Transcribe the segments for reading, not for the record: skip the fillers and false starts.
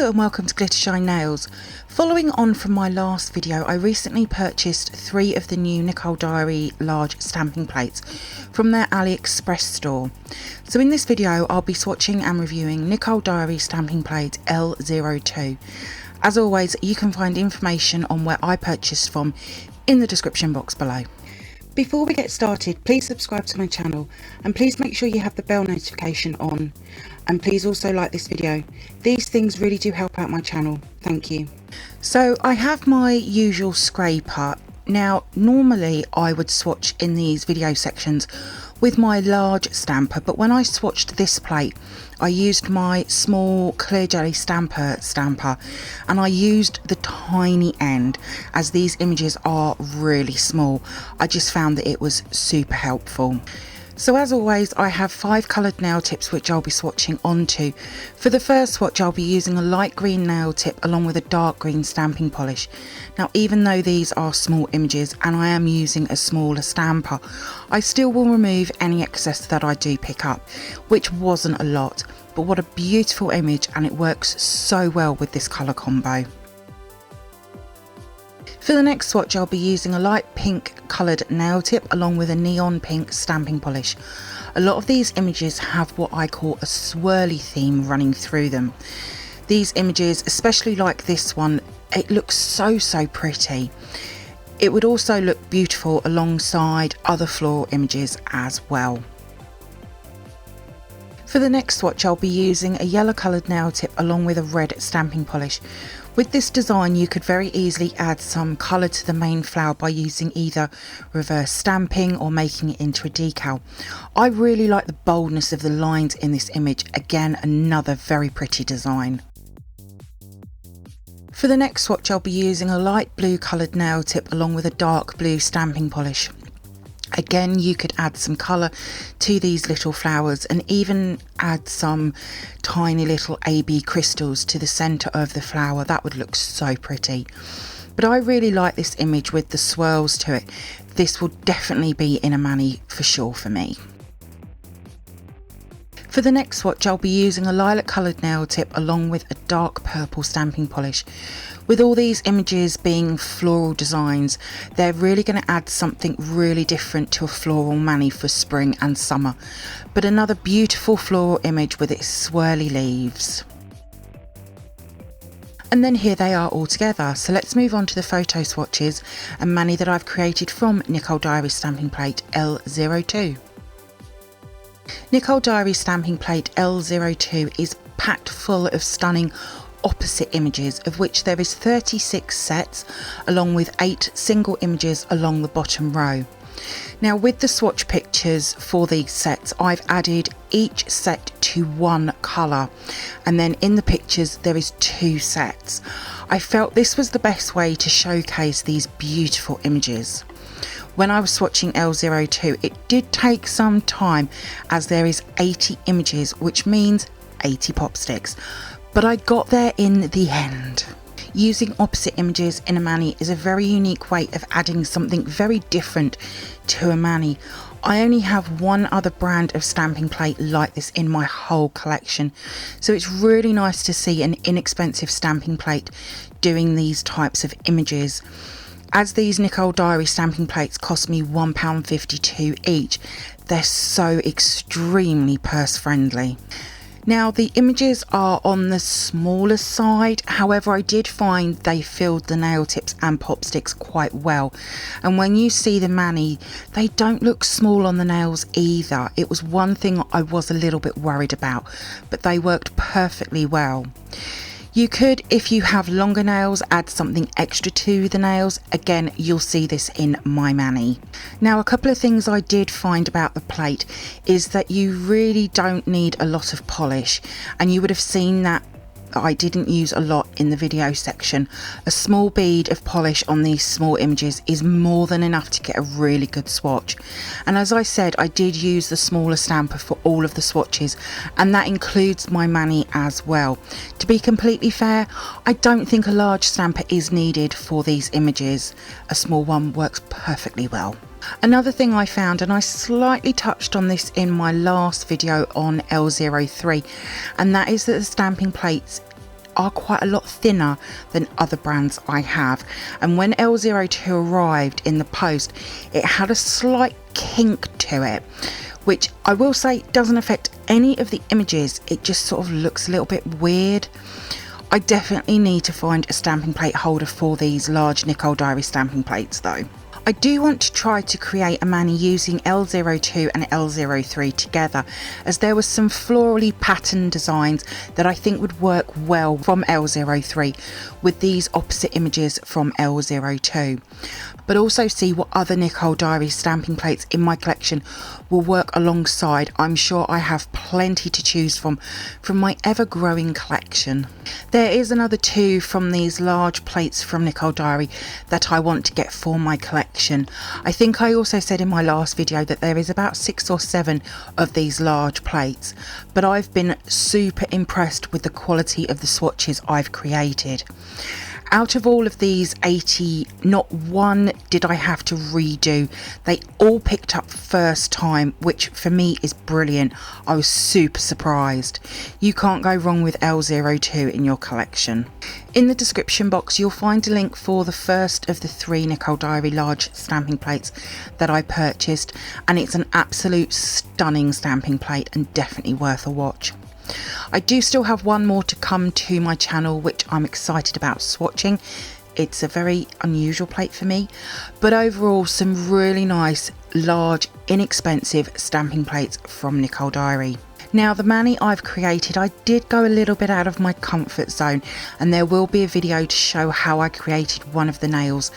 Hello and welcome to glittershinenails. Following on from my last video, I recently purchased 3 of the new Nicole Diary large stamping plates from their AliExpress store. So in this video I'll be swatching and reviewing Nicole Diary stamping plate L02. As always, you can find information on where I purchased from in the description box below. Before we get started, please subscribe to my channel and please make sure you have the bell notification on, and please also like this video. These things really do help out my channel. Thank you. So I have my usual scraper. Now normally I would swatch in these video sections with my large stamper, but when I swatched this plate I used my small clear jelly stamper and I used the tiny end as these images are really small. I just found that it was super helpful. So as always, I have 5 coloured nail tips which I'll be swatching onto. For the first swatch I'll be using a light green nail tip along with a dark green stamping polish. Now even though these are small images and I am using a smaller stamper, I still will remove any excess that I do pick up, which wasn't a lot, but what a beautiful image, and it works so well with this colour combo. For the next swatch I'll be using a light pink coloured nail tip along with a neon pink stamping polish. A lot of these images have what I call a swirly theme running through them. These images, especially like this one, it looks so pretty. It would also look beautiful alongside other floral images as well. For the next swatch I'll be using a yellow coloured nail tip along with a red stamping polish. With this design you could very easily add some colour to the main flower by using either reverse stamping or making it into a decal. I really like the boldness of the lines in this image. Again, another very pretty design. For the next swatch I'll be using a light blue coloured nail tip along with a dark blue stamping polish. Again, you could add some colour to these little flowers and even add some tiny little AB crystals to the centre of the flower. That would look so pretty. But I really like this image with the swirls to it. This will definitely be in a mani for sure for me. For the next swatch I'll be using a lilac coloured nail tip along with a dark purple stamping polish. With all these images being floral designs, they're really going to add something really different to a floral mani for spring and summer. But another beautiful floral image with its swirly leaves. And then here they are all together. So let's move on to the photo swatches and mani that I've created from Nicole Diary stamping plate L02. Nicole Diary stamping plate L02 is packed full of stunning opposite images, of which there is 36 sets along with 8 single images along the bottom row. Now with the swatch pictures for these sets I've added each set to one colour, and then in the pictures there is 2 sets. I felt this was the best way to showcase these beautiful images. When I was swatching L02 it did take some time as there is 80 images, which means 80 pop sticks, but I got there in the end. Using opposite images in a mani is a very unique way of adding something very different to a mani. I only have one other brand of stamping plate like this in my whole collection, so it's really nice to see an inexpensive stamping plate doing these types of images. As these Nicole Diary stamping plates cost me £1.52 each, they're so extremely purse friendly. Now the images are on the smaller side, however I did find they filled the nail tips and pop sticks quite well, and when you see the mani they don't look small on the nails either. It was one thing I was a little bit worried about, but they worked perfectly well. You could, if you have longer nails, add something extra to the nails. Again, you'll see this in my mani. Now a couple of things I did find about the plate is that you really don't need a lot of polish, and you would have seen that I didn't use a lot in the video section. A small bead of polish on these small images is more than enough to get a really good swatch. And as I said, I did use the smaller stamper for all of the swatches, and that includes my mani as well. To be completely fair, I don't think a large stamper is needed for these images. A small one works perfectly well. Another thing I found, and I slightly touched on this in my last video on L03, and that is that the stamping plates are quite a lot thinner than other brands I have, and when L02 arrived in the post, it had a slight kink to it, which I will say doesn't affect any of the images. It just sort of looks a little bit weird. I definitely need to find a stamping plate holder for these large Nicole Diary stamping plates though. I do want to try to create a mani using L02 and L03 together, as there were some florally patterned designs that I think would work well from L03 with these opposite images from L02. But also see what other Nicole Diary stamping plates in my collection will work alongside. I'm sure I have plenty to choose from my ever-growing collection. There is another 2 from these large plates from Nicole Diary that I want to get for my collection. I think I also said in my last video that there is about 6 or 7 of these large plates, but I've been super impressed with the quality of the swatches I've created. Out of all of these 80, not one did I have to redo. They all picked up first time, which for me is brilliant. I was super surprised. You can't go wrong with L02 in your collection. In the description box you'll find a link for the first of the 3 Nicole Diary large stamping plates that I purchased, and it's an absolute stunning stamping plate and definitely worth a watch. I do still have one more to come to my channel which I'm excited about swatching. It's a very unusual plate for me, but overall some really nice, large, inexpensive stamping plates from Nicole Diary. Now the mani I've created, I did go a little bit out of my comfort zone, and there will be a video to show how I created one of the nails.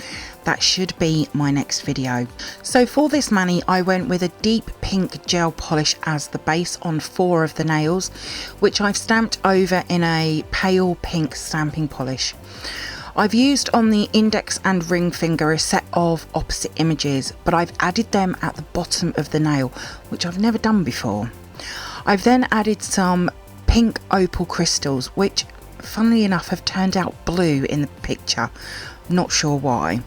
That should be my next video. So for this mani I went with a deep pink gel polish as the base on 4 of the nails, which I've stamped over in a pale pink stamping polish. I've used on the index and ring finger a set of opposite images, but I've added them at the bottom of the nail, which I've never done before. I've then added some pink opal crystals, which funnily enough have turned out blue in the picture. Not sure why.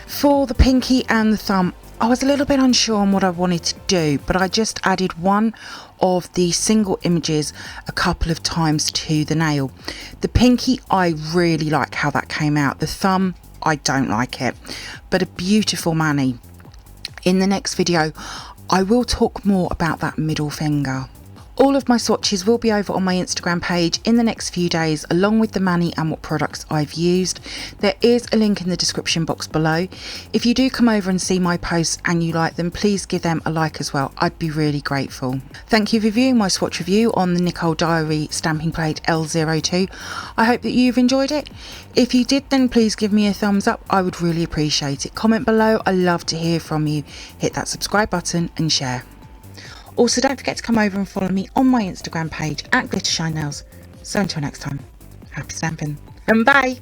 For the pinky and the thumb, I was a little bit unsure on what I wanted to do, but I just added one of the single images a couple of times to the nail. The pinky, I really like how that came out. The thumb, I don't like it, but a beautiful mani. In the next video, I will talk more about that middle finger. All of my swatches will be over on my Instagram page in the next few days, along with the mani and what products I've used. There is a link in the description box below. If you do come over and see my posts and you like them, please give them a like as well. I'd be really grateful. Thank you for viewing my swatch review on the Nicole Diary stamping plate L02. I hope that you've enjoyed it. If you did, then please give me a thumbs up. I would really appreciate it. Comment below. I love to hear from you. Hit that subscribe button and share. Also, don't forget to come over and follow me on my Instagram page at glittershinenails. So until next time, happy stamping and bye!